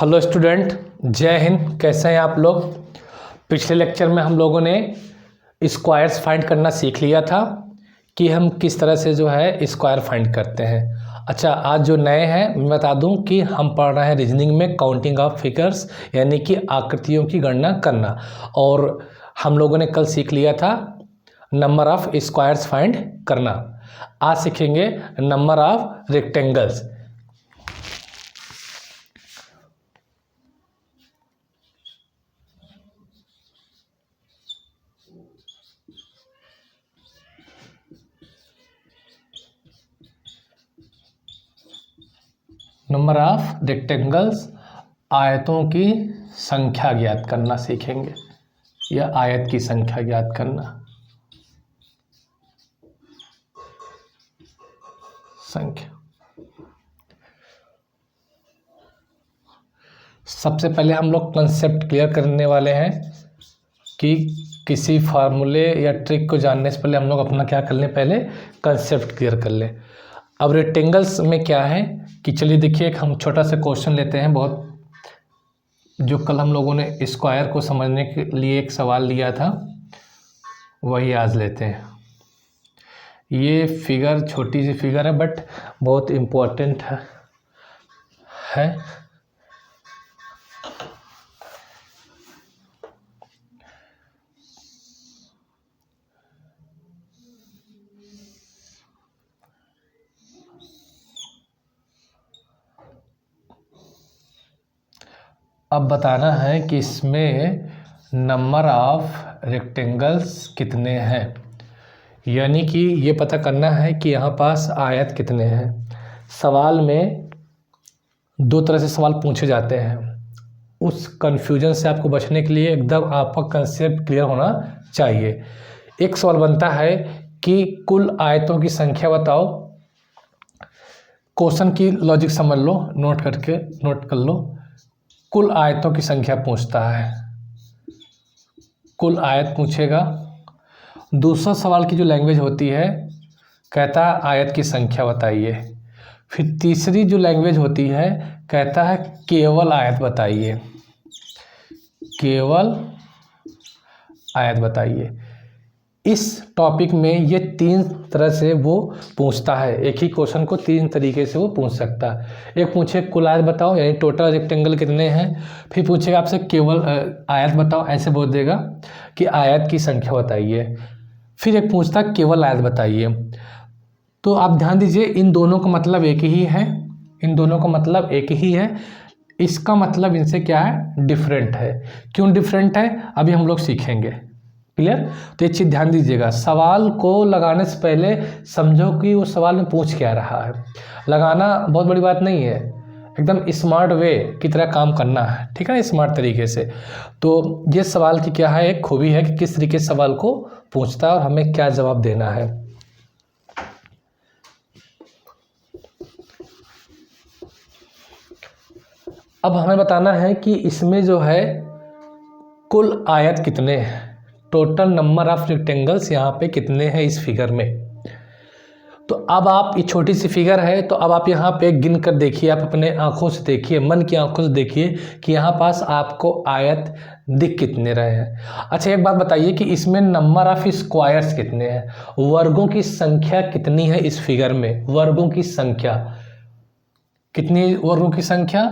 Hello student, जय हिंद। कैसे हैं आप लोग। पिछले लेक्चर में हम लोगों ने स्क्वायर्स फाइंड करना सीख लिया था कि हम किस तरह से जो है स्क्वायर फाइंड करते हैं। अच्छा, आज जो नए हैं मैं बता दूं कि हम पढ़ रहे हैं रीजनिंग में काउंटिंग ऑफ फिगर्स, यानी कि आकृतियों की गणना करना। और हम लोगों ने कल सीख लिया था नंबर ऑफ स्क्वायर्स फाइंड करना। आज सीखेंगे number of rectangles. Number of rectangles, आयतों की संख्या ज्ञात करना सीखेंगे, या आयत की संख्या ज्ञात करना। संख्या सबसे पहले हम लोग कंसेप्ट क्लियर करने वाले हैं कि किसी फार्मूले या ट्रिक को जानने से पहले हम लोग अपना क्या कर लें, पहले कंसेप्ट क्लियर कर लें। अब रेक्टेंगल्स में क्या है कि चलिए देखिए, एक हम छोटा सा क्वेश्चन लेते हैं, बहुत जो कल हम लोगों ने स्क्वायर को समझने के लिए एक सवाल लिया था वही आज लेते हैं। ये फिगर छोटी सी फिगर है बट बहुत इम्पोर्टेंट है। अब बताना है कि इसमें नंबर ऑफ रेक्टेंगल्स कितने हैं, यानी कि ये पता करना है कि यहाँ पास आयत कितने हैं। सवाल में दो तरह से सवाल पूछे जाते हैं, उस कन्फ्यूजन से आपको बचने के लिए एकदम आपका कंसेप्ट क्लियर होना चाहिए। एक सवाल बनता है कि कुल आयतों की संख्या बताओ। क्वेश्चन की लॉजिक समझ लो, नोट कर लो। कुल आयतों की संख्या पूछता है, कुल आयत पूछेगा। दूसरा सवाल की जो लैंग्वेज होती है, कहता है आयत की संख्या बताइए। फिर तीसरी जो लैंग्वेज होती है, कहता है केवल आयत बताइए, केवल आयत बताइए। इस टॉपिक में ये तीन तरह से वो पूछता है, एक ही क्वेश्चन को तीन तरीके से वो पूछ सकता है। एक पूछे कुल आयत बताओ, यानी टोटल रेक्टेंगल कितने हैं। फिर पूछेगा आपसे केवल आयत बताओ, ऐसे बोल देगा कि आयत की संख्या बताइए। फिर एक पूछता केवल आयत बताइए। तो आप ध्यान दीजिए, इन दोनों का मतलब एक ही है, इन दोनों का मतलब एक ही है। इसका मतलब इनसे क्या है, डिफरेंट है। क्यों डिफरेंट है, अभी हम लोग सीखेंगे। क्लियर। तो ये चीज़ ध्यान दीजिएगा, सवाल को लगाने से पहले समझो कि वो सवाल में पूछ क्या रहा है। लगाना बहुत बड़ी बात नहीं है, एकदम स्मार्ट वे की तरह काम करना है, ठीक है ना, स्मार्ट तरीके से। तो ये सवाल की क्या है, एक खूबी है कि किस तरीके से सवाल को पूछता है और हमें क्या जवाब देना है। अब हमें बताना है कि इसमें जो है कुल आयत कितने हैं, टोटल नंबर ऑफ रेक्टेंगल्स यहाँ पे कितने हैं इस फिगर में। तो अब आप, ये छोटी सी फिगर है, तो अब आप यहाँ पे गिन कर देखिए, आप अपने आंखों से देखिए, मन की आंखों से देखिए कि यहाँ पास आपको आयत दिख कितने रहे हैं। अच्छा, एक बात बताइए कि इसमें नंबर ऑफ स्क्वायर्स कितने हैं, वर्गों की संख्या कितनी है इस फिगर में। वर्गों की संख्या कितनी, वर्गों की संख्या,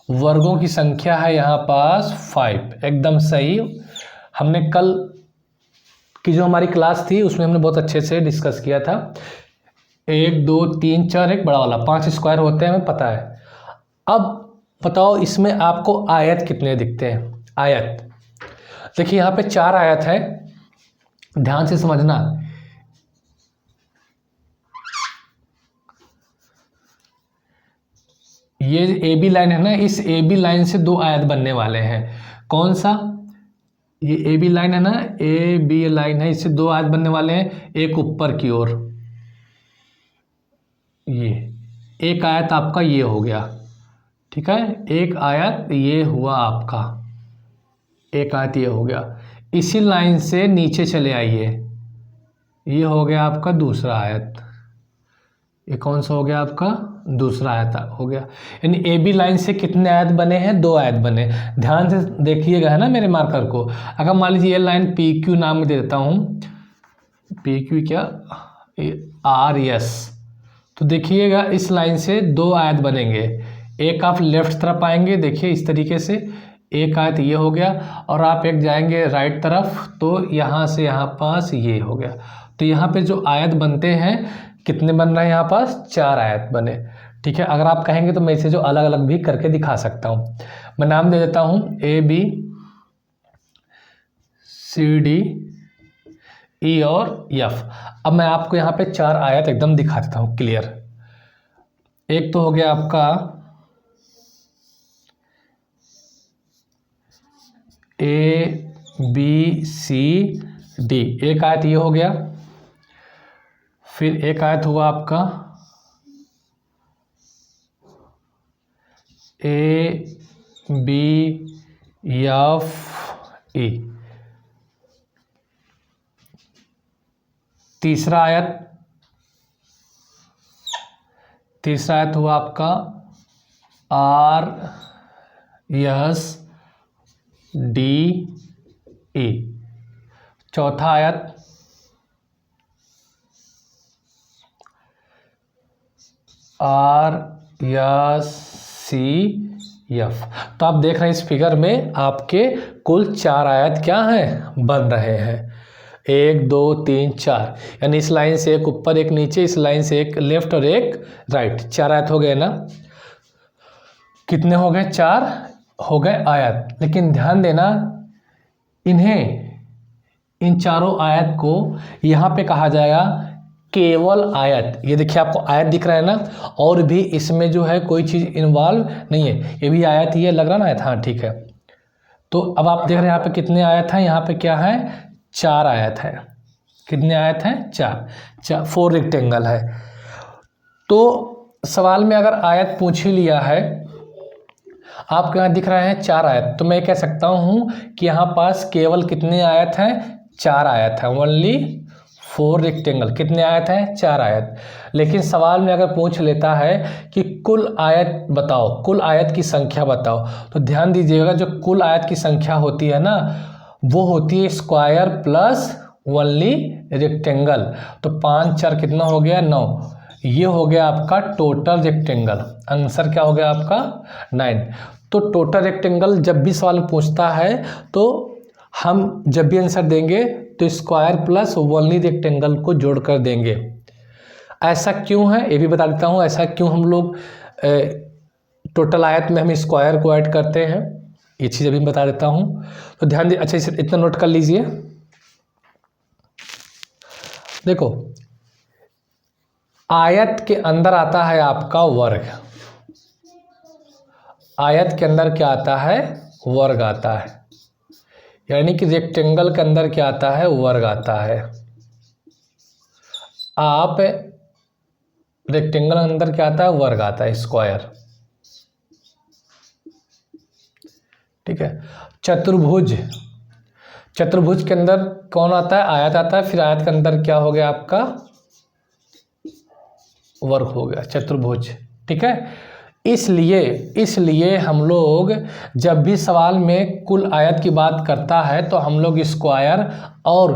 वर्गों की संख्या है यहाँ पास 5। एकदम सही। हमने कल की जो हमारी क्लास थी उसमें हमने बहुत अच्छे से डिस्कस किया था। 1 2 3 4, एक बड़ा वाला 5 स्क्वायर होते हैं, हमें पता है। अब बताओ इसमें आपको आयत कितने दिखते हैं। आयत देखिए, यहाँ पे 4 आयत है, ध्यान से समझना। ये ए बी लाइन है ना, इस ए बी लाइन से 2 आयत बनने वाले हैं। कौन सा, ये ए बी लाइन है ना, ए बी लाइन है, इससे 2 आयत बनने वाले हैं। एक ऊपर की ओर, ये एक आयत आपका ये हो गया, ठीक है, एक आयत ये हुआ आपका, एक आयत ये हो गया। इसी लाइन से नीचे चले आइए, ये हो गया आपका दूसरा आयत, ये कौन सा हो गया आपका दूसरा आयत हो गया। यानी ए बी लाइन से कितने आयत बने हैं, 2 आयत बने। ध्यान से देखिएगा है ना मेरे मार्कर को। अगर मान लीजिए ये लाइन पी क्यू नाम दे देता हूँ, पी क्यू क्या आर एस, तो देखिएगा इस लाइन से 2 आयत बनेंगे। एक आप लेफ्ट तरफ आएंगे, देखिए इस तरीके से एक आयत ये हो गया, और आप एक जाएंगे राइट तरफ तो यहाँ से यहाँ पास ये हो गया। तो यहाँ पे जो आयत बनते हैं कितने बन रहे हैं, यहाँ पास 4 आयत बने। ठीक है, अगर आप कहेंगे तो मैं इसे जो अलग अलग भी करके दिखा सकता हूँ। मैं नाम दे देता हूँ A B C D E और एफ। अब मैं आपको यहाँ पे 4 आयत एकदम दिखा देता हूँ क्लियर। एक तो हो गया आपका ए बी सी डी, एक आयत ये हो गया। फिर एक आयत हुआ आपका ए बी एफ ई। तीसरा आयत हुआ आपका आर एस डी ई। चौथा आयत आर एस सी एफ। तो आप देख रहे हैं इस फिगर में आपके कुल 4 आयत क्या हैं, बन रहे हैं। 1 2 3 4, यानी इस लाइन से एक ऊपर एक नीचे, इस लाइन से एक लेफ्ट और एक राइट, 4 आयत हो गए ना। कितने हो गए, 4 हो गए आयत। लेकिन ध्यान देना, इन चारों आयत को यहाँ पे कहा जाएगा केवल आयत। ये देखिए आपको आयत दिख रहा है ना, और भी इसमें जो है कोई चीज़ इन्वॉल्व नहीं है, ये भी आयत ही है, लग रहा ना आयत, हाँ ठीक है। तो अब आप देख रहे हैं यहाँ पे कितने आयत हैं, यहाँ पे क्या है 4 आयत है। कितने आयत हैं, 4 4 रेक्टेंगल है। तो सवाल में अगर आयत पूछ ही लिया है, आपके यहाँ दिख रहे हैं 4 आयत, तो मैं कह सकता हूँ कि यहाँ पास केवल कितने आयत हैं, 4 आयत है। Only 4 rectangle. कितने आयत हैं, 4 आयत। लेकिन सवाल में अगर पूछ लेता है कि कुल आयत बताओ, कुल आयत की संख्या बताओ, तो ध्यान दीजिएगा जो कुल आयत की संख्या होती है ना, वो होती है स्क्वायर प्लस ओनली रेक्टेंगल। तो 5 4 कितना हो गया, 9। ये हो गया आपका टोटल रेक्टेंगल। आंसर क्या हो गया आपका 9। तो टोटल रेक्टेंगल जब भी सवाल पूछता है तो हम जब भी आंसर देंगे तो स्क्वायर प्लस ओनली रेक्टेंगल को जोड़कर देंगे। ऐसा क्यों है ये भी बता देता हूँ, ऐसा क्यों हम लोग टोटल आयत में हम स्क्वायर को ऐड करते हैं, ये चीज़ अभी बता देता हूँ। तो ध्यान दे, अच्छा इसे इतना नोट कर लीजिए। देखो आयत के अंदर आता है आपका वर्ग, आयत के अंदर क्या आता है, वर्ग आता है। यानी कि रेक्टेंगल के अंदर क्या आता है, वर्ग आता है। आप रेक्टेंगल के अंदर क्या आता है, वर्ग आता है, स्क्वायर। ठीक है। चतुर्भुज, चतुर्भुज के अंदर कौन आता है, आयत आता है। फिर आयत के अंदर क्या हो गया आपका, वर्ग हो गया, चतुर्भुज। ठीक है। इसलिए हम लोग जब भी सवाल में कुल आयत की बात करता है तो हम लोग स्क्वायर और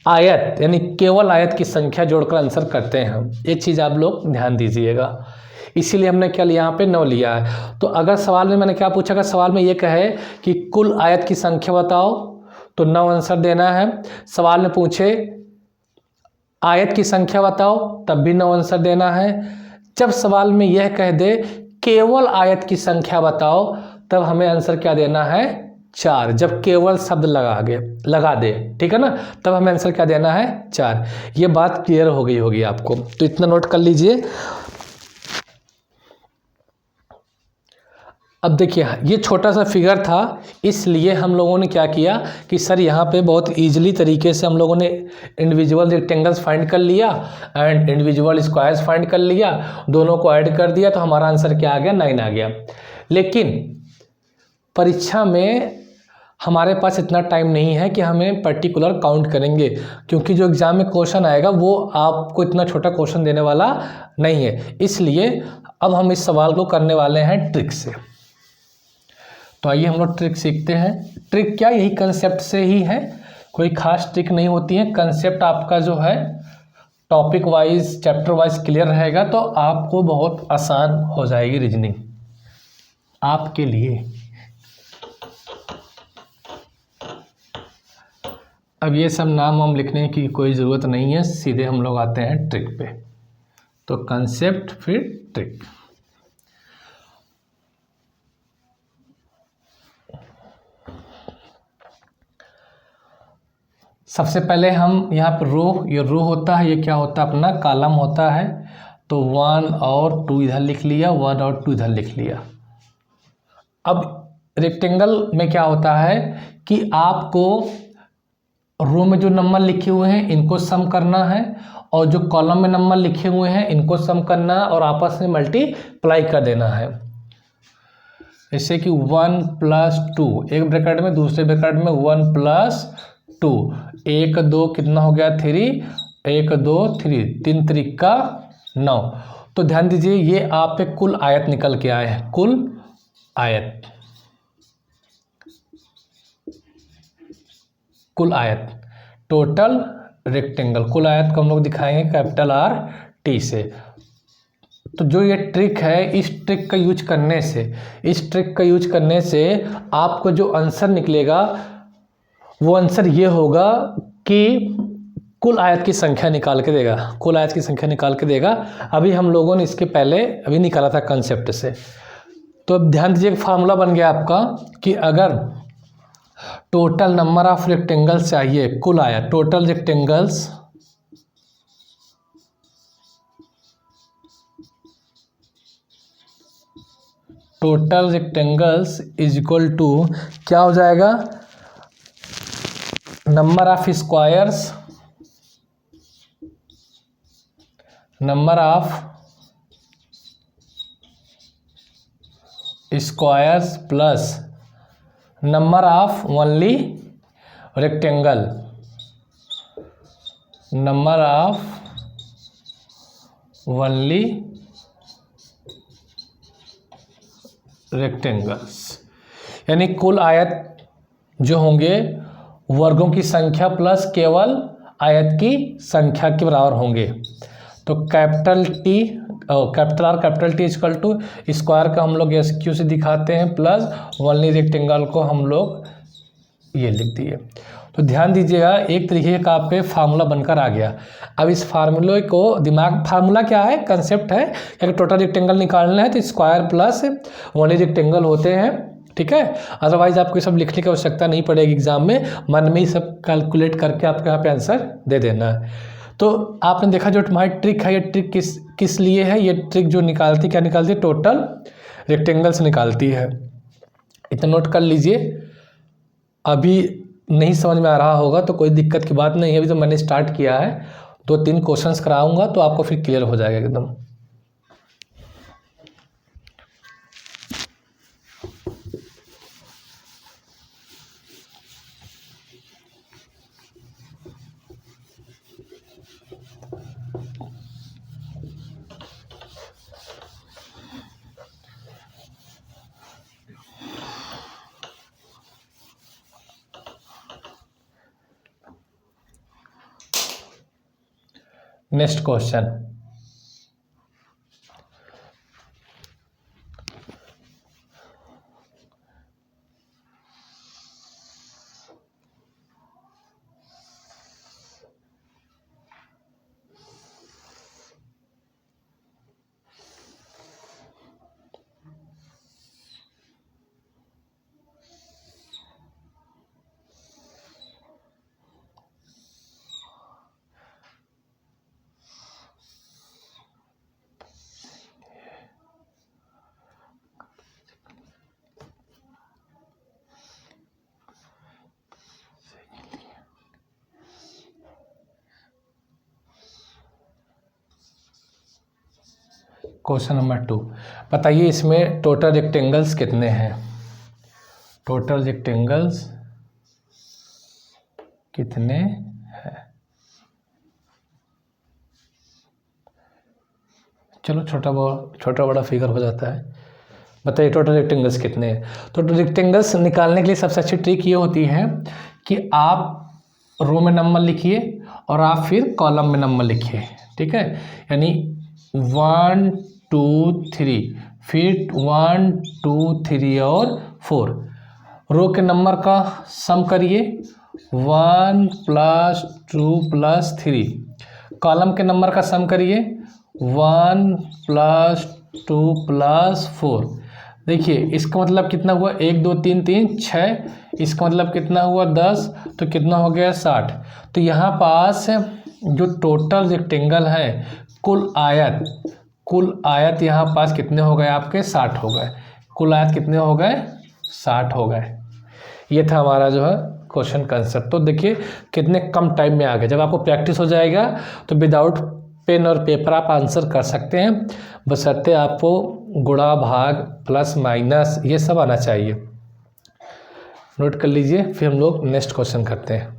आयत यानी केवल आयत की संख्या जोड़कर आंसर करते हैं। ये चीज़ आप लोग ध्यान दीजिएगा। इसीलिए हमने क्या लिया, यहाँ पे 9 लिया है। तो अगर सवाल में मैंने क्या पूछा, अगर सवाल में ये कहे कि कुल आयत की संख्या बताओ तो 9 आंसर देना है। सवाल में पूछे आयत की संख्या बताओ तब भी 9 आंसर देना है। जब सवाल में यह कह दे केवल आयत की संख्या बताओ तब हमें आंसर क्या देना है, 4। जब केवल शब्द लगा दे, ठीक है ना, तब हमें आंसर क्या देना है, 4। ये बात क्लियर हो गई होगी आपको, तो इतना नोट कर लीजिए। अब देखिए ये छोटा सा फिगर था, इसलिए हम लोगों ने क्या किया कि सर यहाँ पे बहुत इजीली तरीके से हम लोगों ने इंडिविजुअल रेक्टेंगल्स फाइंड कर लिया एंड इंडिविजुअल स्क्वायर्स फाइंड कर लिया, दोनों को ऐड कर दिया तो हमारा आंसर क्या आ गया, 9 आ गया। लेकिन परीक्षा में हमारे पास इतना टाइम नहीं है कि हमें पर्टिकुलर काउंट करेंगे, क्योंकि जो एग्ज़ाम में क्वेश्चन आएगा वो आपको इतना छोटा क्वेश्चन देने वाला नहीं है। इसलिए अब हम इस सवाल को करने वाले हैं ट्रिक से। तो आइए हम लोग ट्रिक सीखते हैं। ट्रिक क्या, यही कंसेप्ट से ही है, कोई खास ट्रिक नहीं होती है। कंसेप्ट आपका जो है topic wise chapter wise clear रहेगा तो आपको बहुत आसान हो जाएगी रीजनिंग आपके लिए। अब ये सब नाम हम लिखने की कोई ज़रूरत नहीं है, सीधे हम लोग आते हैं ट्रिक पे। तो कंसेप्ट फिर ट्रिक। सबसे पहले हम यहाँ पर ये रो होता है, ये क्या होता है अपना कॉलम होता है। तो 1 और 2 इधर लिख लिया, 1 और 2 इधर लिख लिया। अब रेक्टेंगल में क्या होता है कि आपको रो में जो नंबर लिखे हुए हैं इनको सम करना है, और जो कॉलम में नंबर लिखे हुए हैं इनको सम करना है और आपस में मल्टीप्लाई कर देना है। जैसे कि 1 + 2 एक ब्रैकेट में, दूसरे ब्रैकेट में 1 + 2, 1 2 कितना हो गया 3, 1 2 3, 3 3 9। तो ध्यान दीजिए ये आप पे कुल आयत निकल के आए हैं, कुल आयत, कुल आयत, टोटल रेक्टेंगल। कुल आयत को हम लोग दिखाएंगे कैपिटल R-T से। तो जो ये ट्रिक है, इस ट्रिक का यूज करने से आपको जो आंसर निकलेगा वो आंसर ये होगा कि कुल आयत की संख्या निकाल के देगा, कुल आयत की संख्या निकाल के देगा। अभी हम लोगों ने इसके पहले अभी निकाला था कंसेप्ट से। तो अब ध्यान दीजिए फार्मूला बन गया आपका कि अगर टोटल नंबर ऑफ रेक्टेंगल्स चाहिए, कुल आयत, total rectangles is equal to क्या हो जाएगा, number of squares plus number of only rectangle, number of only rectangles. यानी कुल आयत जो होंगे वर्गों की संख्या प्लस केवल आयत की संख्या के बराबर होंगे। तो capital R capital T equal to square का हम लोग SQ से दिखाते हैं, प्लस ओनली रेक्टेंगल को हम लोग ये लिख दिए। तो ध्यान दीजिएगा एक तरीके का आप पे फार्मूला बनकर आ गया। अब इस फार्मूले को फार्मूला क्या है, कंसेप्ट है कि अगर टोटल रेक्टेंगल निकालना है तो स्क्वायर प्लस ओनली रेक्टेंगल होते हैं, ठीक है। अदरवाइज आपको सब लिखने की आवश्यकता नहीं पड़ेगी, एग्जाम में मन में ही सब कैलकुलेट करके आपके यहाँ पे आंसर दे देना है। तो आपने देखा जो तुम्हारी ट्रिक है, ये ट्रिक किस लिए है, ये ट्रिक जो निकालती क्या निकालती है, टोटल रेक्टेंगल्स निकालती है। इतना नोट कर लीजिए। अभी नहीं समझ में आ रहा होगा तो कोई दिक्कत की बात नहीं है, अभी तो मैंने स्टार्ट किया है, 2-3 क्वेश्चंस कराऊंगा तो आपको फिर क्लियर हो जाएगा एकदम। नेक्स्ट क्वेश्चन, क्वेश्चन नंबर 2 बताइए इसमें टोटल रेक्टेंगल्स कितने हैं। टोटल रेक्टेंगल्स कितने हैं। चलो छोटा बड़ा फिगर हो जाता है। बताइए टोटल रेक्टेंगल्स कितने हैं। तो रेक्टेंगल्स निकालने के लिए सबसे अच्छी ट्रिक ये होती है कि आप रो में नंबर लिखिए और आप फिर कॉलम में नंबर लिखिए, ठीक है। यानी 1 2 3, फिर 1 2 3 और 4। रो के नंबर का सम करिए 1 + 2 + 3। कॉलम के नंबर का सम करिए 1 + 2 + 4। देखिए इसका मतलब कितना हुआ, 1 2 3 3 6, इसका मतलब कितना हुआ 10, तो कितना हो गया 60। तो यहाँ पास जो टोटल रेक्टेंगल है, कुल आयत यहाँ पास कितने हो गए आपके 60 हो गए। कुल आयत कितने हो गए 60 हो गए। ये था हमारा जो है क्वेश्चन कंसेप्ट। तो देखिए कितने कम टाइम में आ गए। जब आपको प्रैक्टिस हो जाएगा तो विदाउट पेन और पेपर आप आंसर कर सकते हैं, बशर्ते आपको गुणा भाग प्लस माइनस ये सब आना चाहिए। नोट कर लीजिए, फिर हम लोग नेक्स्ट क्वेश्चन करते हैं।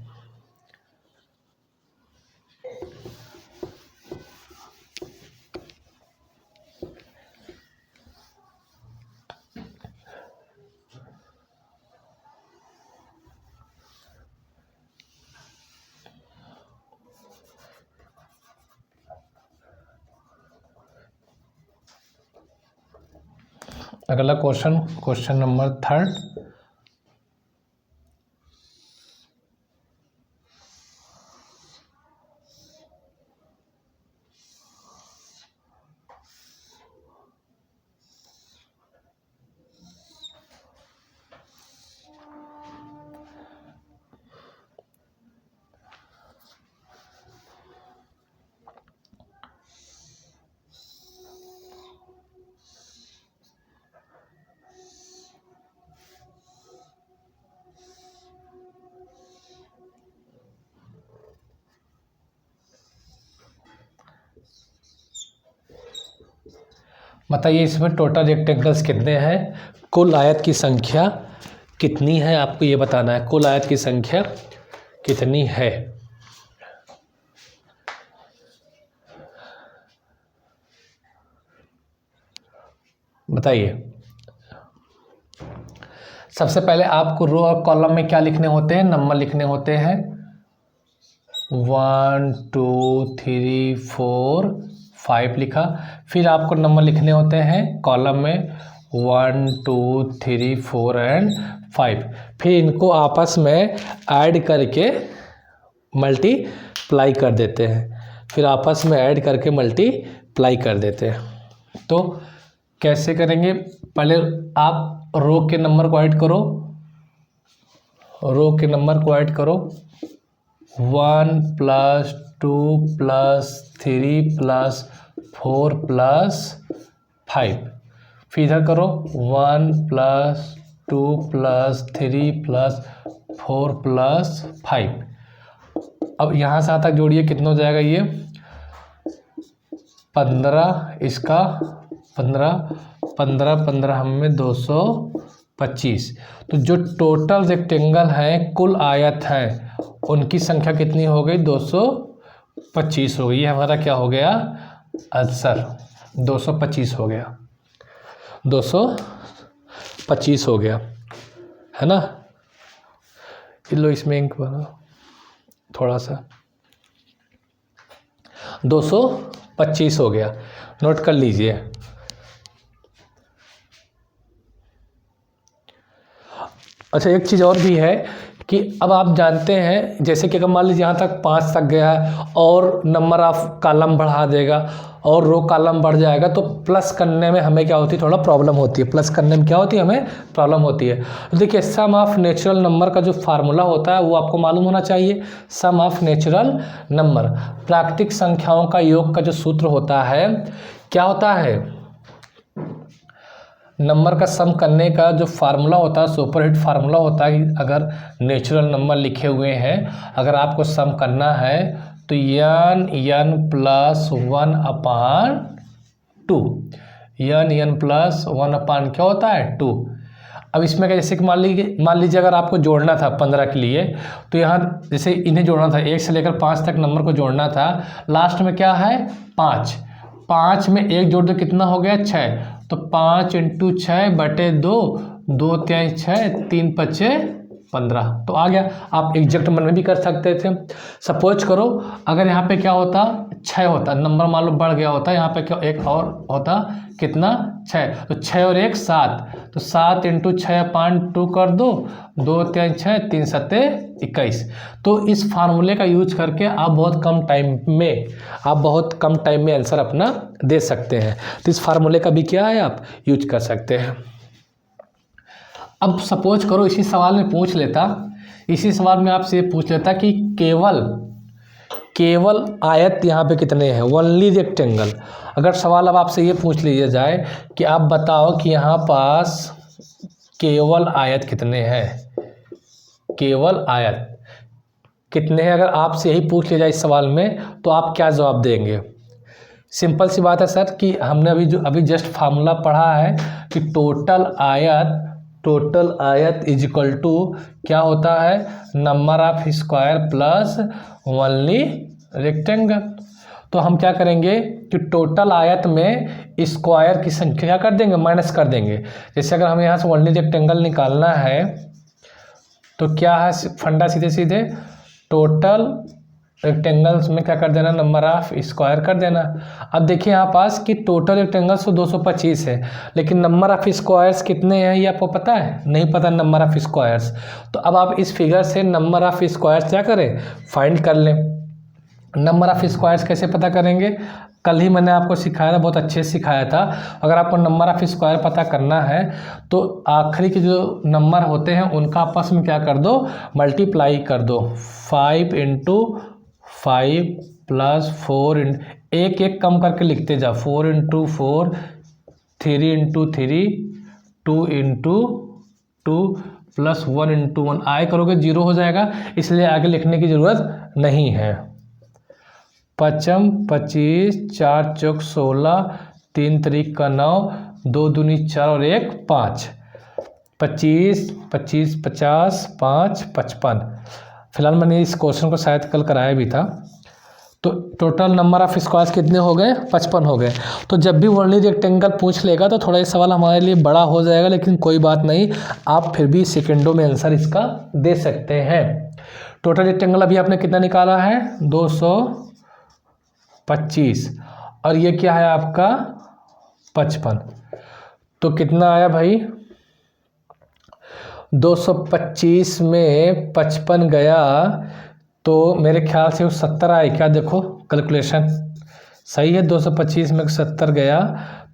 अगला क्वेश्चन नंबर 3। बताइए इसमें टोटल रेक्टेंगल्स कितने हैं, कुल आयत की संख्या कितनी है, आपको ये बताना है कुल आयत की संख्या कितनी है। बताइए। सबसे पहले आपको रो और कॉलम में क्या लिखने होते हैं, नंबर लिखने होते हैं। 1 2 3 4 5 लिखा। फिर आपको नंबर लिखने होते हैं कॉलम में 1 2 3 4 एंड 5। फिर इनको आपस में ऐड करके मल्टीप्लाई कर देते हैं। फिर आपस में ऐड करके मल्टीप्लाई कर देते हैं। तो कैसे करेंगे, पहले आप रो के नंबर को ऐड करो, रो के नंबर को ऐड करो 1 + 2 + 3 + 4 + 5। फिर इधर करो 1 + 2 + 3 + 4 + 5। अब यहाँ से तक जोड़िए, कितना हो जाएगा ये 15, इसका 15 15 15 हमें 225। तो जो टोटल रेक्टेंगल हैं, कुल आयत हैं, उनकी संख्या कितनी हो गई 225 हो गई। ये हमारा क्या हो गया आंसर 225 हो गया, 225 हो गया, है ना। लो इसमें इंक बना थोड़ा सा, 225 हो गया, नोट कर लीजिए। अच्छा एक चीज़ और भी है कि अब आप जानते हैं, जैसे कि अगर मान लीजिए यहाँ तक 5 तक गया है और नंबर ऑफ कॉलम बढ़ा देगा और रो कॉलम बढ़ जाएगा, तो प्लस करने में हमें क्या होती है, थोड़ा प्रॉब्लम होती है। प्लस करने में क्या होती है, हमें प्रॉब्लम होती है। तो देखिए सम ऑफ नेचुरल नंबर का जो फार्मूला होता है वो आपको मालूम होना चाहिए। सम ऑफ नेचुरल नंबर, प्राकृतिक संख्याओं का योग का जो सूत्र होता है, क्या होता है, नंबर का सम करने का जो फार्मूला होता है, सुपरहिट फार्मूला होता है। अगर नेचुरल नंबर लिखे हुए हैं, अगर आपको सम करना है तो n + 1/2, n + 1 क्या होता है 2। अब इसमें क्या, जैसे कि मान लीजिए अगर आपको जोड़ना था 15 के लिए, तो यहाँ जैसे इन्हें जोड़ना था 1 से लेकर 5 तक नंबर को जोड़ना था, लास्ट में क्या है 5, 5 में 1 जोड़ दो कितना हो गया 6, तो 5 × 6/2, 2 × 6, 3 × 5 15, तो आ गया। आप एग्जैक्ट मन में भी कर सकते थे। सपोज करो अगर यहाँ पे क्या होता 6 होता, नंबर मान लो बढ़ गया होता, यहाँ पे क्या एक और होता कितना 6, तो 6 और 1 7, तो 7 × 6 5 2 कर दो, 2 × 6 3 7 21। तो इस फार्मूले का यूज करके आप बहुत कम टाइम में आंसर अपना दे सकते हैं। तो इस फार्मूले का भी क्या है आप यूज कर सकते हैं। अब सपोज करो इसी सवाल में पूछ लेता, इसी सवाल में आपसे ये पूछ लेता कि केवल आयत यहाँ पे कितने हैं, ओनली रेक्टेंगल। अगर सवाल अब आपसे ये पूछ लिया जाए कि आप बताओ कि यहाँ पास केवल आयत कितने हैं, केवल आयत कितने हैं, अगर आपसे यही पूछ लिया जाए इस सवाल में, तो आप क्या जवाब देंगे। सिंपल सी बात है सर कि हमने अभी जस्ट फार्मूला पढ़ा है कि टोटल आयत इज इक्वल टू क्या होता है, number of square plus only rectangle. तो हम क्या करेंगे कि टोटल आयत में स्क्वायर की संख्या क्या कर देंगे, माइनस कर देंगे। जैसे अगर हमें यहाँ से ओनली रेक्टेंगल निकालना है तो क्या है फंडा, सीधे सीधे टोटल रेक्टेंगल्स में क्या कर देना, नंबर ऑफ स्क्वायर कर देना। अब देखिए यहाँ पास कि टोटल रेक्टेंगल्स तो 225 है, लेकिन नंबर ऑफ स्क्वायर्स कितने हैं ये आपको पता है, नहीं पता नंबर ऑफ स्क्वायर्स। तो अब आप इस फिगर से नंबर ऑफ स्क्वायर्स क्या करें, फाइंड कर लें। नंबर ऑफ स्क्वायर्स कैसे पता करेंगे, कल ही मैंने आपको सिखाया था, बहुत अच्छे से सिखाया था। अगर आपको नंबर ऑफ स्क्वायर पता करना है तो आखिरी के जो नंबर होते हैं उनका आपस में क्या कर दो, मल्टीप्लाई कर दो। 5 × 5 + 4 एक एक कम करके लिखते जाओ, 4 × 4, 3 × 3, 2 × 2 + 1 × 1, आए करोगे 0 हो जाएगा, इसलिए आगे लिखने की ज़रूरत नहीं है। 5 25, 4 चौक 16, 3 त्रिक का 9, 2 दूनी 4 और 1 5, 25 25 50, 5 55। फिलहाल मैंने इस क्वेश्चन को शायद कल कराया भी था। तो टोटल नंबर ऑफ स्क्वायर्स कितने हो गए, 55 हो गए। तो जब भी ओनली रेक्टेंगल पूछ लेगा तो थोड़ा ये सवाल हमारे लिए बड़ा हो जाएगा, लेकिन कोई बात नहीं, आप फिर भी सेकेंडों में आंसर इसका दे सकते हैं। टोटल रेक्टेंगल अभी आपने कितना निकाला है, 225, और ये क्या है आपका 55। तो कितना आया भाई, 225 में 55 गया तो मेरे ख्याल से वो 70 आए क्या, देखो कैलकुलेशन सही है। 225 में 70 गया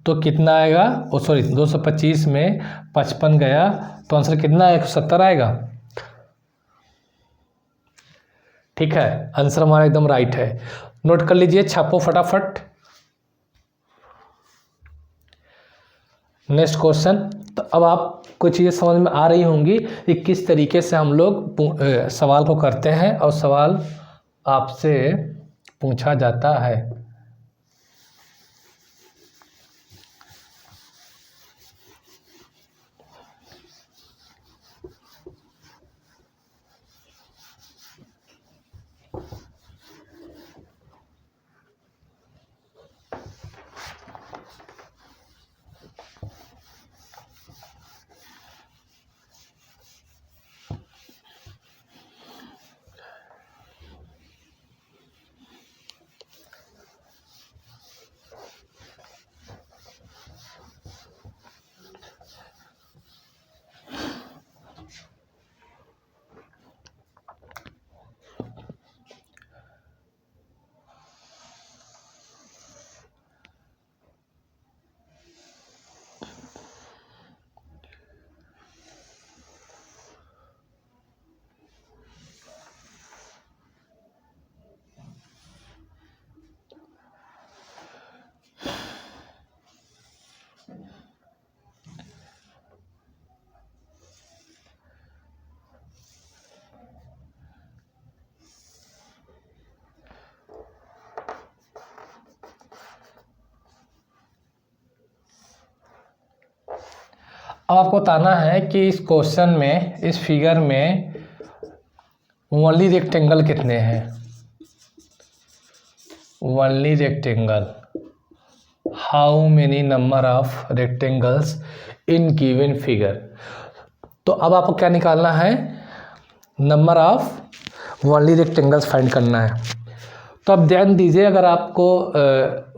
तो कितना आएगा, ओ सॉरी 225 में 55 गया तो आंसर कितना आएगा, 170 आएगा। ठीक है, आंसर हमारा एकदम राइट है। नोट कर लीजिए, छापो फटाफट। Next question. तो अब आप कुछ चीज़ें समझ में आ रही होंगी कि किस तरीके से हम लोग सवाल को करते हैं और सवाल आपसे पूछा जाता है। अब आपको बताना है कि इस क्वेश्चन में, इस फिगर में ओनली रेक्टेंगल कितने हैं। Only rectangle, how many number of rectangles in given figure. तो अब आपको क्या निकालना है, number of only rectangles find करना है। तो अब ध्यान दीजिए, अगर आपको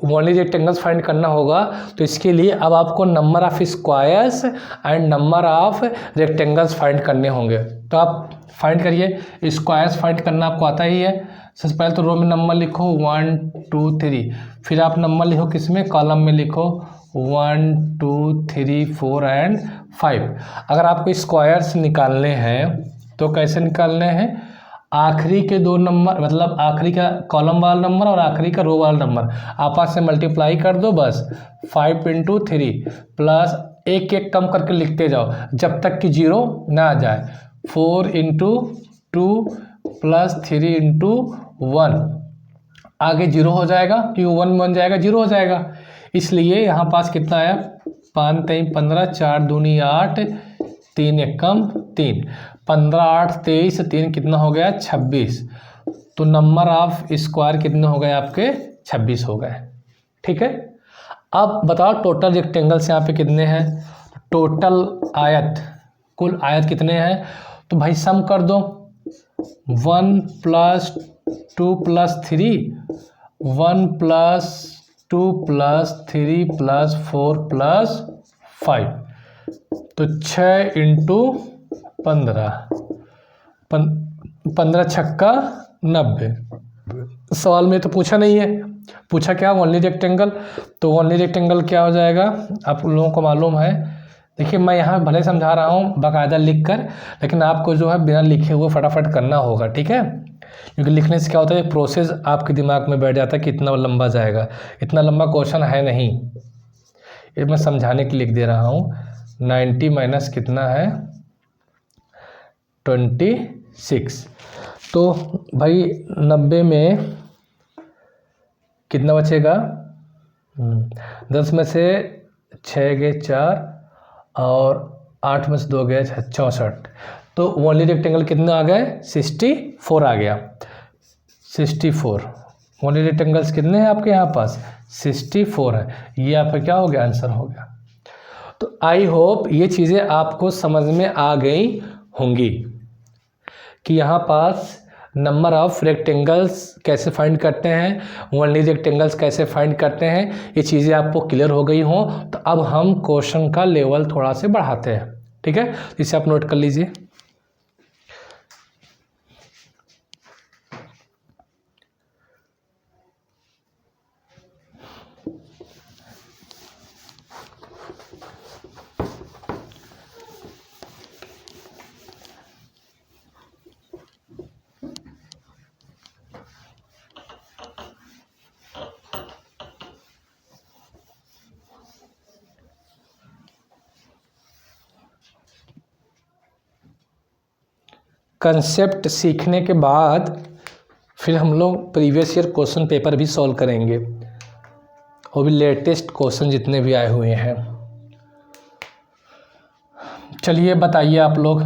ओनली रेक्टेंगल्स फाइंड करना होगा तो इसके लिए अब आपको number of squares and number of rectangles find करने होंगे। तो आप फाइंड करिए। स्क्वायर्स फाइंड करना आपको आता ही है। सबसे पहले तो रो में नंबर लिखो 1 2 3, फिर आप नंबर लिखो किस में, कॉलम में लिखो 1 2 3 4 एंड 5। अगर आपको स्क्वायर्स निकालने हैं तो कैसे निकालने हैं, आखिरी के दो नंबर, मतलब आखिरी का कॉलम वाला नंबर और आखिरी का रो वाला नंबर आपस में मल्टीप्लाई कर दो बस। 5 × 3 प्लस एक एक कम करके लिखते जाओ जब तक कि 0 ना आ जाए। 4 × 2 प्लस 3 × 1, आगे 0 हो जाएगा क्योंकि 1 बन जाएगा 0 हो जाएगा। इसलिए यहाँ पास कितना आया, 5 3 15, 4 दूनी 8, 3 एकम 3, 15 8 23, 3 कितना हो गया 26। तो नंबर ऑफ स्क्वायर कितने हो गए आपके, 26 हो गए। ठीक है, अब बताओ टोटल रेक्टेंगल्स यहाँ पे कितने हैं। टोटल आयत, कुल आयत कितने हैं, तो भाई सम कर दो। 1 + 2 + 3, 1 + 2 + 3 + 4 + 5, तो 6 × 15, 15 छक्का 90। सवाल में तो पूछा नहीं है, पूछा क्या, ओनली रेक्टेंगल। तो ओनली रेक्टेंगल क्या हो जाएगा, आप लोगों को मालूम है। देखिए मैं यहाँ भले समझा रहा हूँ बाकायदा लिख कर, लेकिन आपको जो है बिना लिखे हुए फटाफट करना होगा। ठीक है, क्योंकि लिखने से क्या होता है, प्रोसेस आपके दिमाग में बैठ जाता है कि इतना लंबा जाएगा। इतना लंबा क्वेश्चन है नहीं, ये मैं समझाने के लिए लिख दे रहा हूँ। 90 माइनस कितना है 26, तो भाई 90 में कितना बचेगा, 10 में से 6 गए 4 और 8 में से 2 गए 64। तो ओनली रेक्टेंगल कितना आ गए, 64 आ गया। 64 ओनली रेक्टेंगल्स कितने हैं आपके यहाँ पास, 64 है। ये आपका क्या हो गया, आंसर हो गया। तो आई होप ये चीज़ें आपको समझ में आ गई होंगी कि यहाँ पास नंबर ऑफ रेक्टेंगल्स कैसे फाइंड करते हैं, ओनली रेक्टेंगल्स कैसे फाइंड करते हैं, ये चीज़ें आपको क्लियर हो गई हों। तो अब हम क्वेश्चन का लेवल थोड़ा से बढ़ाते हैं। ठीक है, इसे आप नोट कर लीजिए। कंसेप्ट सीखने के बाद फिर हम लोग प्रीवियस ईयर क्वेश्चन पेपर भी सॉल्व करेंगे, वो भी लेटेस्ट क्वेश्चन जितने भी आए हुए हैं। चलिए बताइए आप लोग,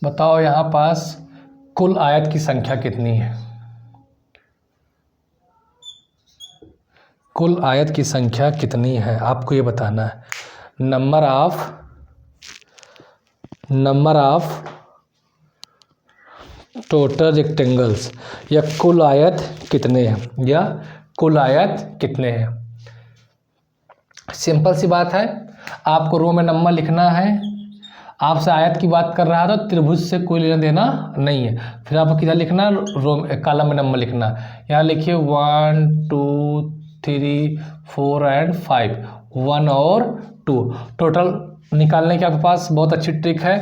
बताओ यहाँ पास कुल आयत की संख्या कितनी है। कुल आयत की संख्या कितनी है आपको ये बताना है। नंबर ऑफ टोटल रेक्टेंगल्स, या कुल आयत कितने हैं, या कुल आयत कितने हैं। सिंपल सी बात है, आपको रो में नंबर लिखना है। आपसे आयत की बात कर रहा था, त्रिभुज से कोई लेना देना नहीं है। फिर आपको किधर लिखना, रो कॉलम में नंबर लिखना। यहाँ लिखिए 1 2 3 4 एंड 5। 1 और 2। टोटल निकालने के आपके पास बहुत अच्छी ट्रिक है।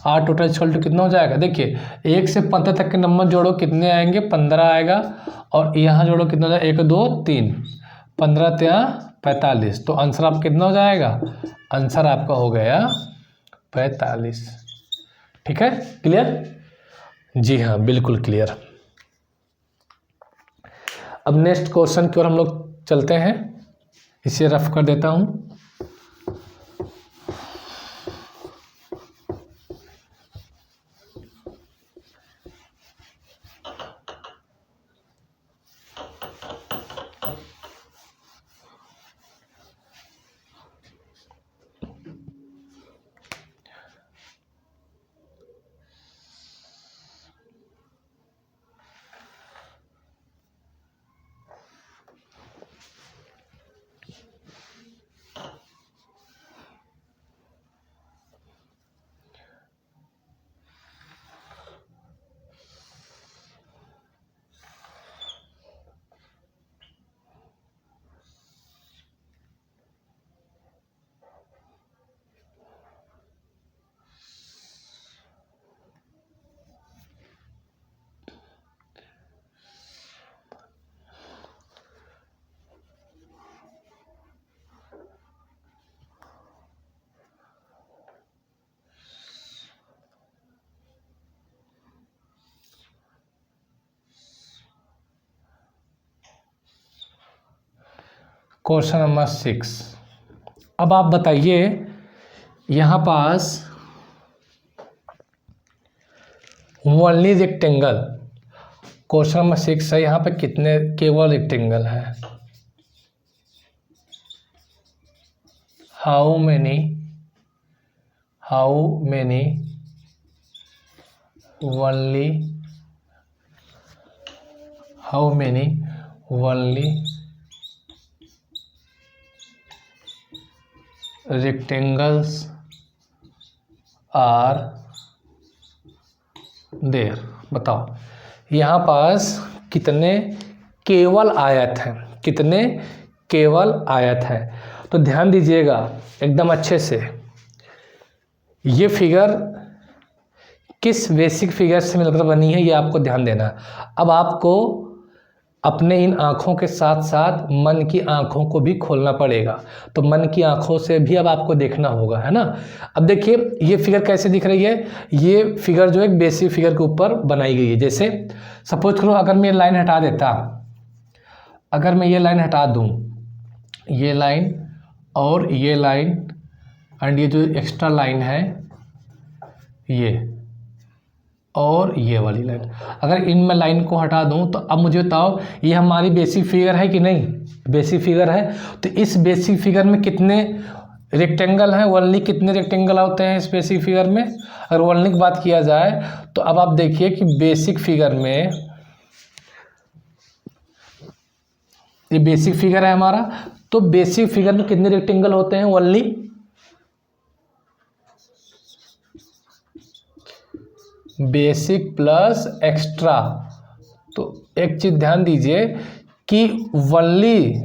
R टोटल इक्वल टू कितना हो जाएगा, देखिए 1 से 15 तक के नंबर जोड़ो कितने आएंगे, 15 आएगा। और यहाँ जोड़ो कितना हो जाएगा, 1 2 3, 15 3 45। तो आंसर आपका कितना हो जाएगा, आंसर आपका हो गया 45। ठीक है, क्लियर? जी हाँ, बिल्कुल क्लियर। अब नेक्स्ट क्वेश्चन की ओर हम लोग चलते हैं, इसे रफ कर देता हूँ। Question number 6। अब आप बताइए, यहाँ पास ओनली रेक्टेंगल, क्वेश्चन नंबर 6 है, यहाँ पे कितने केवल रेक्टेंगल है? How many only rectangles are there? बताओ यहाँ पास कितने केवल आयत हैं, कितने केवल आयत हैं? तो ध्यान दीजिएगा एकदम अच्छे से, ये फिगर किस बेसिक फिगर से मिलकर बनी है ये आपको ध्यान देना। अब आपको अपने इन आँखों के साथ साथ मन की आँखों को भी खोलना पड़ेगा। तो मन की आँखों से भी अब आपको देखना होगा, है ना। अब देखिए ये फिगर कैसे दिख रही है, ये फिगर जो एक बेसिक फिगर के ऊपर बनाई गई है। जैसे सपोज करो अगर मैं ये लाइन हटा देता, अगर मैं ये लाइन हटा दूँ, ये लाइन और ये लाइन एंड ये जो एक्स्ट्रा लाइन है ये और ये वाली लाइन, अगर इनमें लाइन को हटा दूं तो अब मुझे बताओ ये हमारी बेसिक फिगर है कि नहीं? बेसिक फिगर है। तो इस बेसिक फिगर में कितने रेक्टेंगल हैं? ओनली कितने रेक्टेंगल होते हैं इस बेसिक फिगर में? अगर ओनली की बात किया जाए तो अब आप देखिए कि बेसिक फिगर में, ये बेसिक फिगर है हमारा, तो बेसिक फिगर में कितने रेक्टेंगल होते हैं? Only basic plus extra. तो एक चीज़ ध्यान दीजिए कि ओनली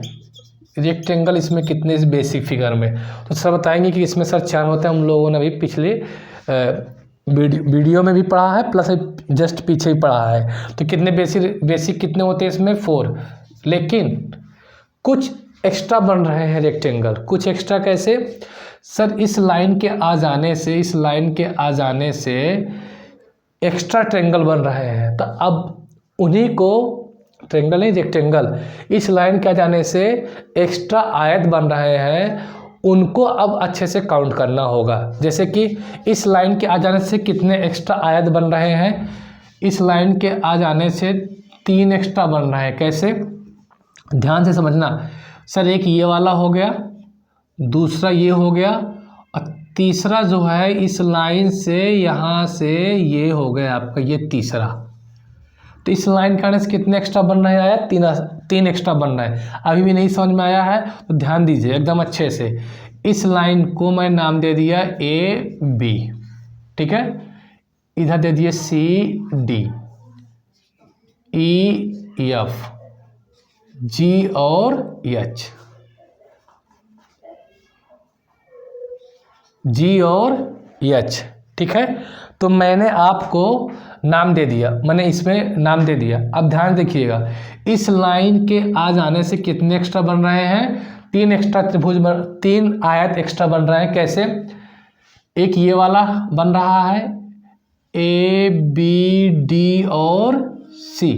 रेक्टेंगल इसमें कितने इस बेसिक फिगर में? तो सर बताएंगे कि इसमें सर 4 होते हैं। हम लोगों ने अभी पिछले वीडियो में भी पढ़ा है, प्लस जस्ट पीछे ही पढ़ा है। तो कितने बेसिक कितने होते हैं इसमें? 4। लेकिन कुछ एक्स्ट्रा बन रहे हैं रेक्टेंगल। कुछ एक्स्ट्रा कैसे? सर इस लाइन के आ जाने से, इस लाइन के आ जाने से एक्स्ट्रा ट्रेंगल बन रहे हैं। तो अब उन्हीं को, ट्रेंगल नहीं रेक्टेंगल, इस लाइन के आ जाने से एक्स्ट्रा आयत बन रहे हैं, उनको अब अच्छे से काउंट करना होगा। जैसे कि इस लाइन के आ जाने से कितने एक्स्ट्रा आयत बन रहे हैं? इस लाइन के आ जाने से 3 एक्स्ट्रा बन रहे हैं। कैसे? ध्यान से समझना। सर एक ये वाला हो गया, दूसरा ये हो गया, और तीसरा जो है इस लाइन से यहाँ से ये हो गया आपका ये तीसरा। तो इस लाइन के आने से कितने एक्स्ट्रा बन रहे हैं? आया 3 एक्स्ट्रा बन रहा है। अभी भी नहीं समझ में आया है तो ध्यान दीजिए एकदम अच्छे से। इस लाइन को मैं नाम दे दिया AB, ठीक है। इधर दे दिए CD, EF, G और H। जी और एच, ठीक है। तो मैंने आपको नाम दे दिया, मैंने इसमें नाम दे दिया। अब ध्यान देखिएगा, इस लाइन के आ जाने से कितने एक्स्ट्रा बन रहे हैं, 3 एक्स्ट्रा त्रिभुज 3 आयत एक्स्ट्रा बन रहे हैं। कैसे? एक ये वाला बन रहा है ए बी डी और सी,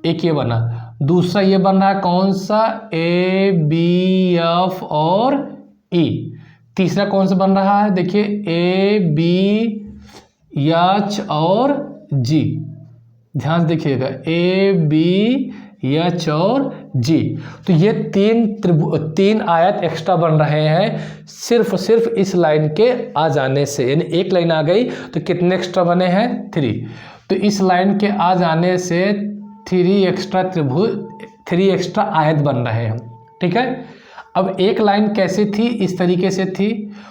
एक ये बना। दूसरा ये बन रहा है कौन सा, ए बी एफ और ई। तीसरा कौन सा बन रहा है, देखिए ए बी एच और जी। ध्यान से देखिएगा, ए बी एच और जी। तो ये 3 आयत एक्स्ट्रा बन रहे हैं सिर्फ इस लाइन के आ जाने से। यानी एक लाइन आ गई तो कितने एक्स्ट्रा बने हैं, 3। तो इस लाइन के आ जाने से 3 एक्स्ट्रा आयत बन रहे हैं, ठीक है। अब एक लाइन कैसे थी, इस तरीके से थी।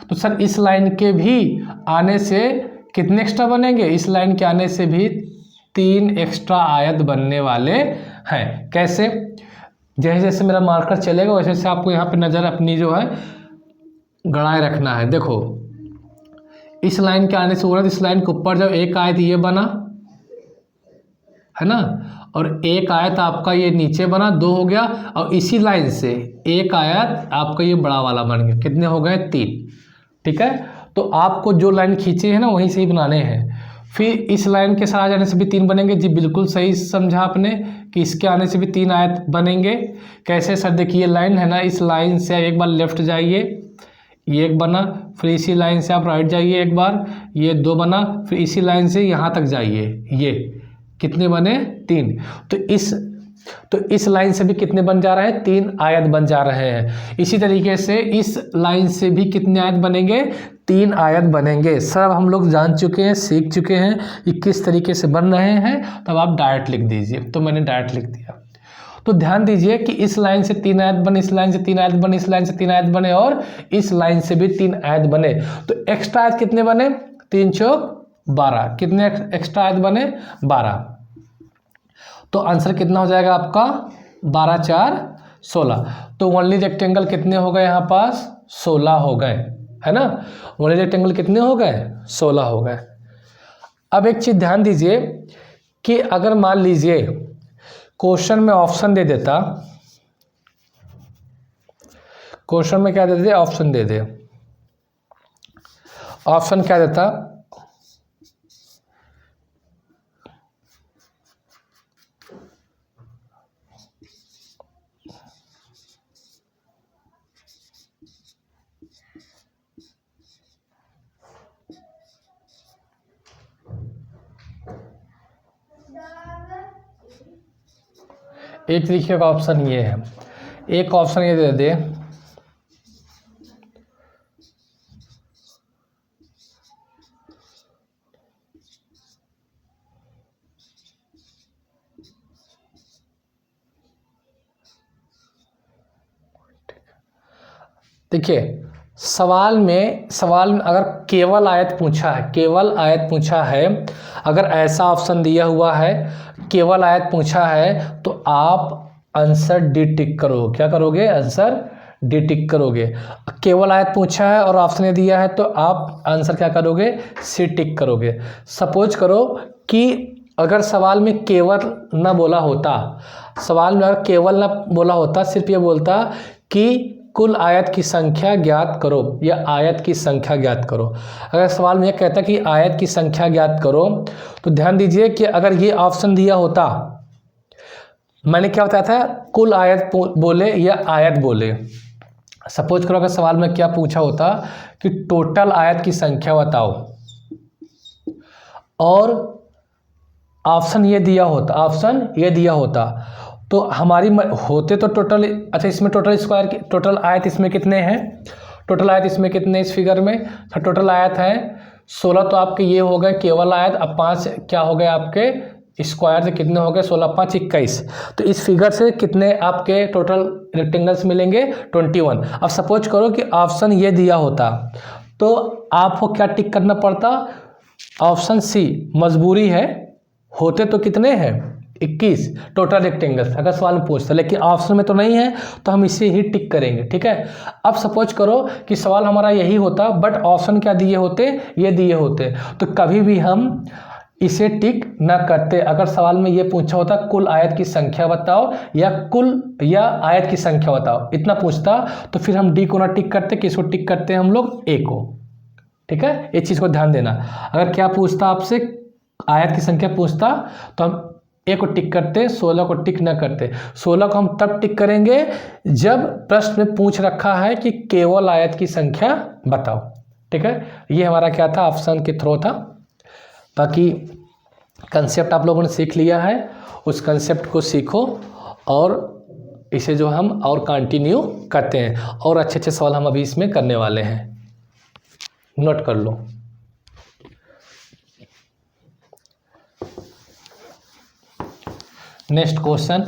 तो सर इस लाइन के भी आने से कितने एक्स्ट्रा बनेंगे, इस लाइन के आने से भी 3 एक्स्ट्रा आयत बनने वाले हैं। कैसे? जैसे जैसे मेरा मार्कर चलेगा वैसे वैसे आपको यहाँ पे नज़र अपनी जो है गड़ाए रखना है। देखो इस लाइन के आने से हो रहा है, इस लाइन के ऊपर जब एक आयत ये बना है ना, और एक आयत आपका ये नीचे बना, 2 हो गया। और इसी लाइन से एक आयत आपका ये बड़ा वाला बन गया, कितने हो गए, 3, ठीक है। तो आपको जो लाइन खींचे हैं ना वहीं से ही बनाने हैं। फिर इस लाइन के साथ आ जाने से भी 3 बनेंगे। जी बिल्कुल सही समझा आपने कि इसके आने से भी 3 आयत बनेंगे। कैसे सर, देखिए लाइन है ना, इस लाइन से एक बार लेफ्ट जाइए, ये एक बना। फिर इसी लाइन से आप राइट जाइए एक बार, ये 2 बना। फिर इसी लाइन से यहाँ तक जाइए, ये कितने बने, 3। तो इस लाइन से भी कितने बन जा रहे हैं, 3 आयत बन जा रहे हैं। इसी तरीके से इस लाइन से भी कितने आयत बनेंगे, 3 आयत बनेंगे। सब हम लोग जान चुके हैं, सीख चुके हैं कि किस तरीके से बन रहे हैं। तब आप डायरेक्ट लिख दीजिए। तो मैंने डायरेक्ट लिख दिया। तो ध्यान दीजिए कि इस लाइन से 3 आयत बने, इस लाइन से 3 आयत बने, इस लाइन से 3 आयत बने और इस लाइन से भी 3 आयत बने। तो एक्स्ट्रा आयत कितने बने, 3 चौक 12। कितने एक्स्ट्रा आयत बने, 12। तो आंसर कितना हो जाएगा आपका, 12 4 16। तो ओनली रेक्टेंगल कितने हो गए यहाँ पास, 16 हो गए, है ना। ओनली रेक्टेंगल कितने हो गए, 16 हो गए। अब एक चीज़ ध्यान दीजिए कि अगर मान लीजिए क्वेश्चन में ऑप्शन दे देता, क्वेश्चन में क्या दे दे, ऑप्शन दे दे। ऑप्शन क्या देता, एक तरीके का ऑप्शन ये है, एक ऑप्शन ये दे दे देखिए सवाल में अगर केवल आयत पूछा है, केवल आयत पूछा है, अगर ऐसा ऑप्शन दिया हुआ है केवल आयत पूछा है, तो आप आंसर डी टिक करो। क्या करोगे, आंसर डी टिक करोगे। केवल आयत पूछा है और ऑप्शन दिया है तो आप आंसर क्या करोगे, सी टिक करोगे। सपोज करो कि अगर सवाल में केवल ना बोला होता, सवाल में अगर केवल ना बोला होता, सिर्फ ये बोलता कि कुल आयत की संख्या ज्ञात करो या आयत की संख्या ज्ञात करो। अगर सवाल में यह कहता कि आयत की संख्या ज्ञात करो, तो ध्यान दीजिए कि अगर ये ऑप्शन दिया होता, मैंने क्या बताया था, कुल आयत बोले या आयत बोले। सपोज करो अगर सवाल में क्या पूछा होता कि टोटल आयत की संख्या बताओ, और ऑप्शन ये दिया होता, तो हमारी होते तो टोटल, अच्छा इसमें टोटल स्क्वायर, टोटल आयत इसमें कितने हैं, टोटल आयत इसमें कितने इस फिगर में, तो टोटल आयत है 16। तो आपके ये हो गए केवल आयत। अब 5 क्या हो गए आपके स्क्वायर से, कितने हो गए, 16 5 21। तो इस फिगर से कितने आपके टोटल रेक्टेंगल्स मिलेंगे, 21। अब सपोज करो कि ऑप्शन ये दिया होता, तो आपको क्या टिक करना पड़ता, ऑप्शन सी। मजबूरी है, होते तो कितने हैं 21 टोटल रेक्टेंगल्स अगर सवाल में पूछता, लेकिन ऑप्शन में तो नहीं है तो हम इसे ही टिक करेंगे। ठीक है, अब सपोज करो कि सवाल हमारा यही होता बट ऑप्शन क्या दिए होते, ये दिए होते, तो कभी भी हम इसे टिक ना करते। अगर सवाल में ये पूछा होता कुल आयत की संख्या बताओ या आयत की संख्या बताओ, इतना पूछता, तो फिर हम डी को ना टिक करते, किसको टिक करते हैं हम लोग, ए को। ठीक है, इस चीज़ को ध्यान देना। अगर क्या पूछता आपसे, आयत की संख्या पूछता, तो हम ए को टिक करते, 16 को टिक ना करते। 16 को हम तब टिक करेंगे जब प्रश्न में पूछ रखा है कि केवल आयत की संख्या बताओ। ठीक है, ये हमारा क्या था, ऑप्शन के थ्रो था। बाकी कंसेप्ट आप लोगों ने सीख लिया है, उस कंसेप्ट को सीखो और इसे जो हम और कंटिन्यू करते हैं, और अच्छे अच्छे सवाल हम अभी इसमें करने वाले हैं, नोट कर लो। नेक्स्ट क्वेश्चन,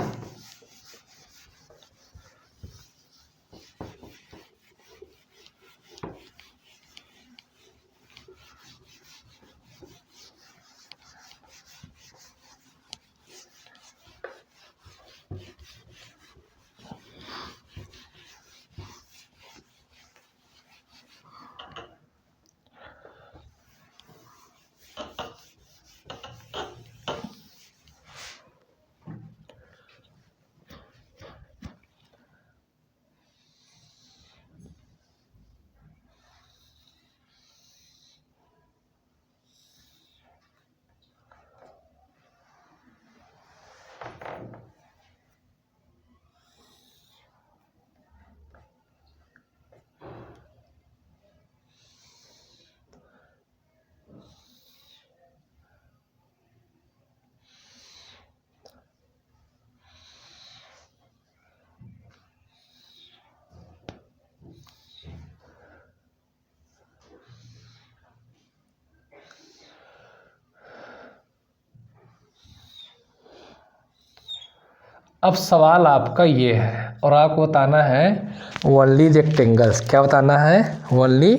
अब सवाल आपका ये है और आपको बताना है ओनली रेक्टेंगल्स। क्या बताना है, ओनली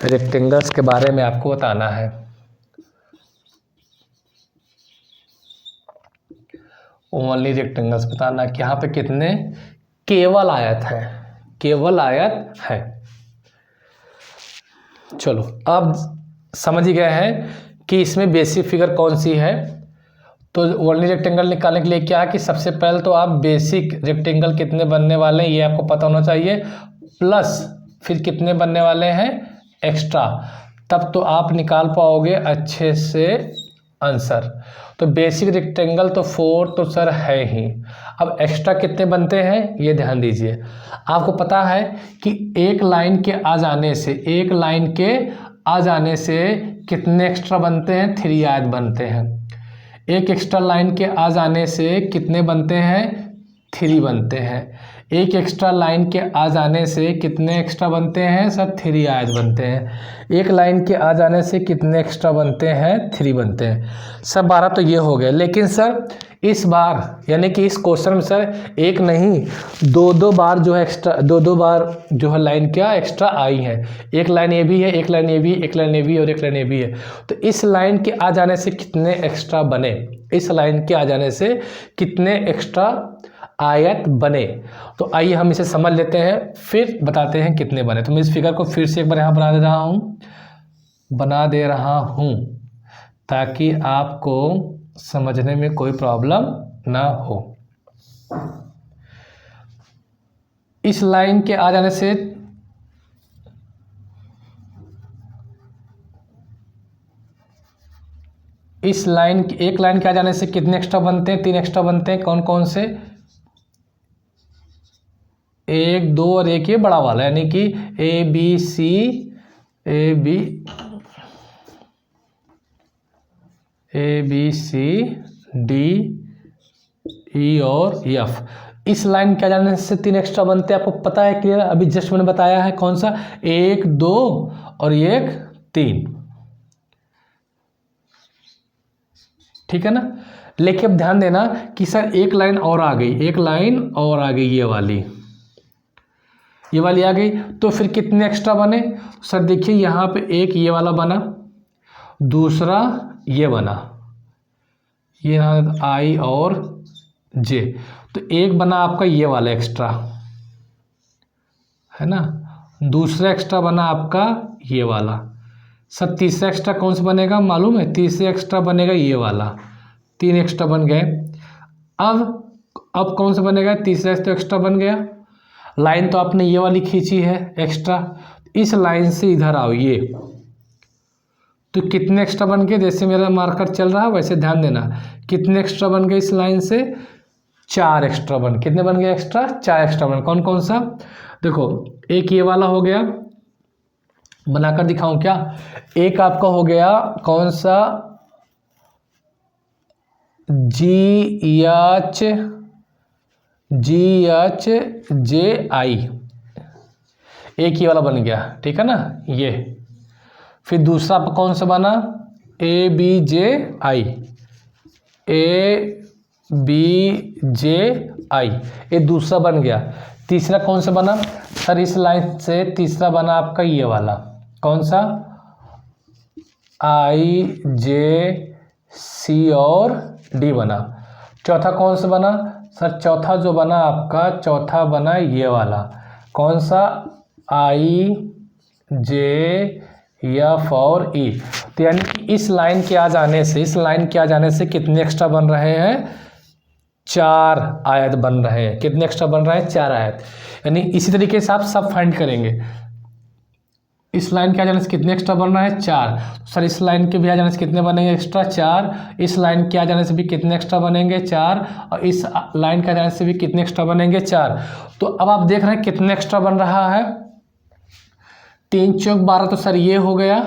रेक्टेंगल्स के बारे में आपको बताना है। ओनली रेक्टेंगल्स बताना कि यहाँ पे कितने केवल आयत है, केवल आयत है। चलो अब समझ गए हैं कि इसमें बेसिक फिगर कौन सी है। तो ओनली रेक्टेंगल निकालने के लिए क्या है कि सबसे पहले तो आप बेसिक रेक्टेंगल कितने बनने वाले हैं ये आपको पता होना चाहिए, प्लस फिर कितने बनने वाले हैं एक्स्ट्रा, तब तो आप निकाल पाओगे अच्छे से आंसर। तो बेसिक रेक्टेंगल तो 4 तो सर है ही, अब एक्स्ट्रा कितने बनते हैं ये ध्यान दीजिए। आपको पता है कि एक लाइन के आ जाने से, एक लाइन के आ जाने से कितने एक्स्ट्रा बनते हैं, 3 आयत बनते हैं। एक एक्स्ट्रा लाइन के आ जाने से कितने बनते हैं, 3 बनते हैं। एक एक्स्ट्रा लाइन के आ जाने से कितने एक्स्ट्रा बनते हैं सर, 3 आयत बनते हैं। एक लाइन के आ जाने से कितने एक्स्ट्रा बनते हैं, 3 बनते हैं। सर 12 तो ये हो गया, लेकिन सर इस बार यानी कि इस क्वेश्चन में सर एक नहीं 2 बार जो है एक्स्ट्रा, 2 बार जो है लाइन क्या एक्स्ट्रा आई है। एक लाइन ये भी है, एक लाइन ये भी, एक लाइन ये भी और एक लाइन ये भी है। तो इस लाइन के आ जाने से कितने एक्स्ट्रा बने, इस लाइन के आ जाने से कितने एक्स्ट्रा आयत बने। तो आइए हम इसे समझ लेते हैं फिर बताते हैं कितने बने। तो मैं इस फिगर को फिर से एक बार यहाँ बना दे रहा हूँ ताकि आपको समझने में कोई प्रॉब्लम ना हो। इस लाइन के आ जाने से इस लाइन एक लाइन के आ जाने से कितने एक्स्ट्रा बनते हैं, 3 एक्स्ट्रा बनते हैं। कौन कौन से, 1 2 और एक ये बड़ा वाला, यानी कि A B C D E और एफ। इस लाइन के आ जाने से 3 एक्स्ट्रा बनते हैं, आपको पता है क्लियर। अभी जस्ट मैंने बताया है कौन सा, 1 2 और 1 3, ठीक है ना। लेकिन अब ध्यान देना कि सर एक लाइन और आ गई, एक लाइन और आ गई, ये वाली आ गई, तो फिर कितने एक्स्ट्रा बने सर। देखिए यहाँ पे एक ये वाला बना, दूसरा ये बना, ये आई और जे, तो एक बना आपका ये वाला एक्स्ट्रा, है ना, दूसरा एक्स्ट्रा बना आपका ये वाला। सर तीसरा एक्स्ट्रा कौन सा बनेगा मालूम है? तीसरा एक्स्ट्रा बनेगा ये वाला, 3 एक्स्ट्रा बन गए। अब कौन सा बनेगा? तीसरा तो एक्स्ट्रा बन गया। लाइन तो आपने ये वाली खींची है एक्स्ट्रा, इस लाइन से इधर आओ ये, तो कितने एक्स्ट्रा बन गए? जैसे मेरा मार्कर चल रहा है वैसे ध्यान देना, कितने एक्स्ट्रा बन गए इस लाइन से? 4 एक्स्ट्रा बन, कितने बन गए एक्स्ट्रा? 4 एक्स्ट्रा बन। कौन कौन सा? देखो, एक ये वाला हो गया, बनाकर दिखाऊं क्या? एक आपका हो गया कौन सा? GHJI, एक ये वाला बन गया, ठीक है ना ये। फिर दूसरा आपका कौन सा बना? ABJI, ये दूसरा बन गया। तीसरा कौन सा बना सर? इस लाइन से तीसरा बना आपका ये वाला, कौन सा? IJC और D बना। चौथा कौन सा बना सर? चौथा जो बना आपका, चौथा बना ये वाला, कौन सा? IJF और E। तो यानी कि इस लाइन के आ जाने से कितने एक्स्ट्रा बन रहे हैं? 4 आयत बन रहे हैं। कितने एक्स्ट्रा बन रहे हैं? 4 आयत। यानी इसी तरीके से आप सब फाइंड करेंगे। इस लाइन के आ जाने से कितने एक्स्ट्रा बन रहा है? 4। सर इस लाइन के भी आ जाने से कितने बनेंगे एक्स्ट्रा? 4। इस लाइन के आ जाने से भी कितने एक्स्ट्रा बनेंगे? 4। और इस लाइन के आ जाने से भी कितने एक्स्ट्रा बनेंगे? 4। तो अब आप देख रहे हैं कितने एक्स्ट्रा बन रहा है? 3 चौक 12, तो सर ये हो गया,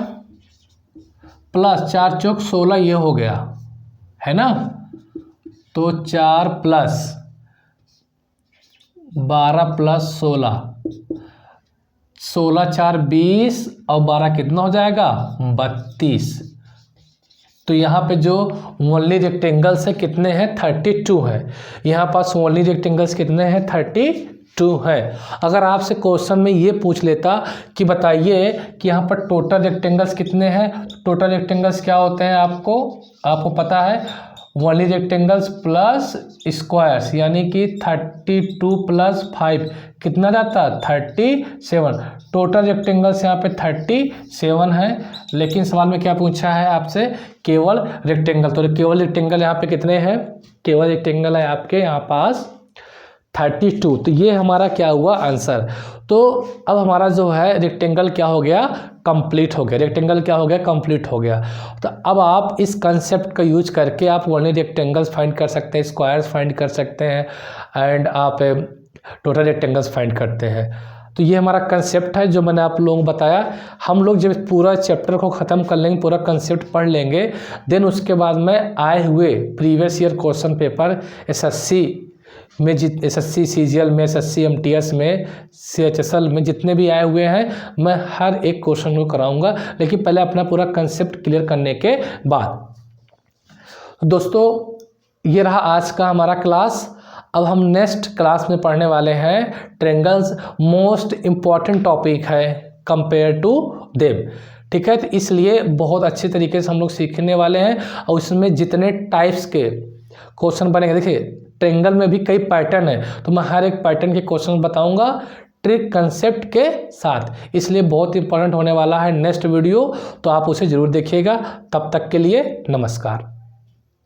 प्लस 4 चौक 16 ये हो गया, है ना। तो 4 प्लस 12 प्लस 16, 16 4 20 और 12 कितना हो जाएगा? 32। तो यहाँ पे जो ओनली रेक्टेंगल्स है कितने हैं? 32 है। यहाँ पास ओनली रेक्टेंगल्स कितने हैं? 32 है। अगर आपसे क्वेश्चन में ये पूछ लेता कि बताइए कि यहाँ पर टोटल रेक्टेंगल्स कितने हैं, टोटल रेक्टेंगल्स क्या होते हैं आपको पता है? ओनली रेक्टेंगल्स प्लस स्क्वायर्स, यानी कि 32 प्लस 5 कितना जाता है? 37। टोटल रेक्टेंगल्स यहाँ पे 37 है, लेकिन सवाल में क्या पूछा है आपसे? केवल रेक्टेंगल। तो केवल रेक्टेंगल यहाँ पे कितने हैं? केवल रेक्टेंगल है आपके यहाँ पास 32। तो ये हमारा क्या हुआ? आंसर। तो अब हमारा जो है रेक्टेंगल क्या हो गया? कंप्लीट हो गया। रेक्टेंगल क्या हो गया? कंप्लीट हो गया। तो अब आप इस कंसेप्ट का यूज करके आप ओनली रेक्टेंगल्स फाइंड कर सकते हैं, स्क्वायर्स फाइंड कर सकते हैं, एंड आप टोटल रेक्टेंगल्स फाइंड करते हैं। तो ये हमारा कंसेप्ट है जो मैंने आप लोगों को बताया। हम लोग जब पूरा चैप्टर को ख़त्म कर लेंगे, पूरा कंसेप्ट पढ़ लेंगे, देन उसके बाद में आए हुए previous year question paper SSC में, एसएससी सीजीएल में, एसएससी एमटीएस में, सीएचएसएल में जितने भी आए हुए हैं, मैं हर एक क्वेश्चन को कराऊंगा, लेकिन पहले अपना पूरा कंसेप्ट क्लियर करने के बाद। दोस्तों ये रहा आज का हमारा क्लास। अब हम नेक्स्ट क्लास में पढ़ने वाले हैं ट्रायंगल्स, मोस्ट इम्पॉर्टेंट टॉपिक है कंपेयर टू देम, ठीक है। तो इसलिए बहुत अच्छे तरीके से हम लोग सीखने वाले हैं, और इसमें जितने टाइप्स के क्वेश्चन बनेंगे, देखिए ट्रायंगल में भी कई पैटर्न है, तो मैं हर एक पैटर्न के क्वेश्चन बताऊंगा ट्रिक कंसेप्ट के साथ, इसलिए बहुत इंपॉर्टेंट होने वाला है नेक्स्ट वीडियो, तो आप उसे ज़रूर देखिएगा। तब तक के लिए नमस्कार।